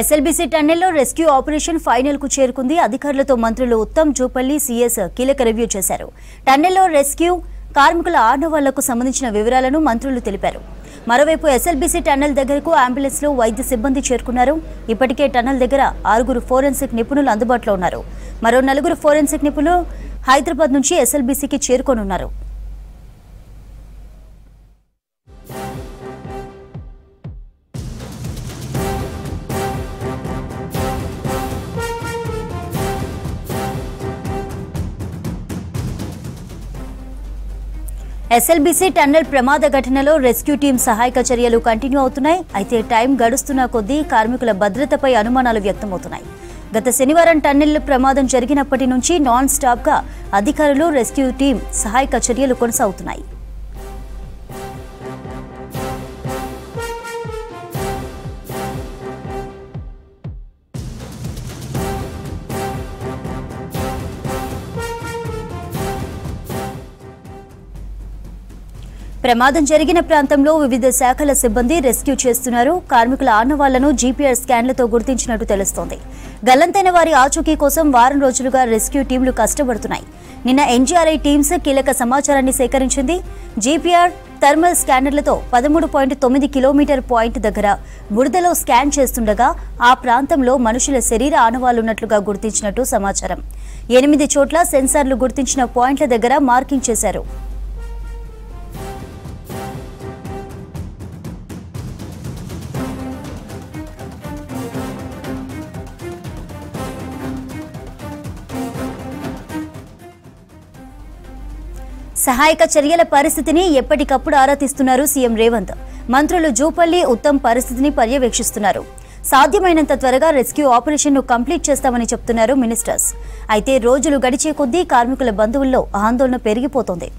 SLBC టన్నెల్లో rescue operation final కు చేరుకుంది. అధికారులతో మంత్రులు ఉత్తమ్ జూపల్లి సీఎస్ కీలక రివ్యూ చేశారు. టన్నెల్లో రెస్క్యూ కార్మికుల ఆనవాళ్లకు సంబంధించిన వివరాలను మంత్రులు తెలిపారు. మరోవైపు ఎస్ఎల్బీసీ టన్నెల్ దగ్గరకు అంబులెన్స్ లో వైద్య సిబ్బంది చేరుకున్నారు. ఇప్పటికే టన్నెల్ దగ్గర 6 ఫోరెన్సిక్ నిపుణులు అందుబాటులో ఉన్నారు. మరో 4 ఫోరెన్సిక్ నిపుణులు హైదరాబాద్ నుంచి ఎస్ఎల్బీసీకి చేరుకోనున్నారు. ఎస్ఎల్బీసీ టన్నెల్ ప్రమాద ఘటనలో రెస్క్యూ టీం సహాయక చర్యలు కంటిన్యూ అవుతున్నాయి. అయితే టైం గడుస్తున్న కొద్దీ కార్మికుల భద్రతపై అనుమానాలు వ్యక్తమవుతున్నాయి. గత శనివారం టన్నెల్ ప్రమాదం జరిగినప్పటి నుంచి నాన్ స్టాప్ గా అధికారులు రెస్క్యూ టీం సహాయక చర్యలు కొనసాగుతున్నాయి. ప్రమాదం జరిగిన ప్రాంతంలో వివిధ శాఖల సిబ్బంది రెస్క్యూ చేస్తున్నారు. కార్మికుల ఆనవాళ్లను జీపీఆర్ స్కాన్లతో గుర్తించినట్టు తెలుస్తోంది. గల్లంతైన వారి ఆచూకీ కోసం వారం రోజులుగా రెస్క్యూ టీంలు కష్టపడుతున్నాయి. నిన్న ఎన్జీఆర్ఐ టీమ్స్ కీలక సమాచారాన్ని సేకరించింది. జీపీఆర్ థర్మల్ స్కానర్లతో 13.9 కిలోమీటర్ పాయింట్ దగ్గర బురదలో స్కాన్ చేస్తుండగా ఆ ప్రాంతంలో మనుషుల శరీర ఆనవాళ్లున్నట్లుగా గుర్తించినట్టు సమాచారం. 8 చోట్ల సెన్సార్లు గుర్తించిన పాయింట్ల దగ్గర మార్కింగ్ చేశారు. సహాయక చర్యల పరిస్థితిని ఎప్పటికప్పుడు ఆరా తీస్తున్నారు సీఎం రేవంత్. మంత్రులు జూపల్లి, ఉత్తమ్ పరిస్థితిని పర్యవేక్షిస్తున్నారు. సాధ్యమైనంత త్వరగా రెస్క్యూ ఆపరేషన్ ను కంప్లీట్ చేస్తామని చెప్తున్నారు మినిస్టర్స్. అయితే రోజులు గడిచే కొద్దీ కార్మికుల బంధువుల్లో ఆందోళన పెరిగిపోతోంది.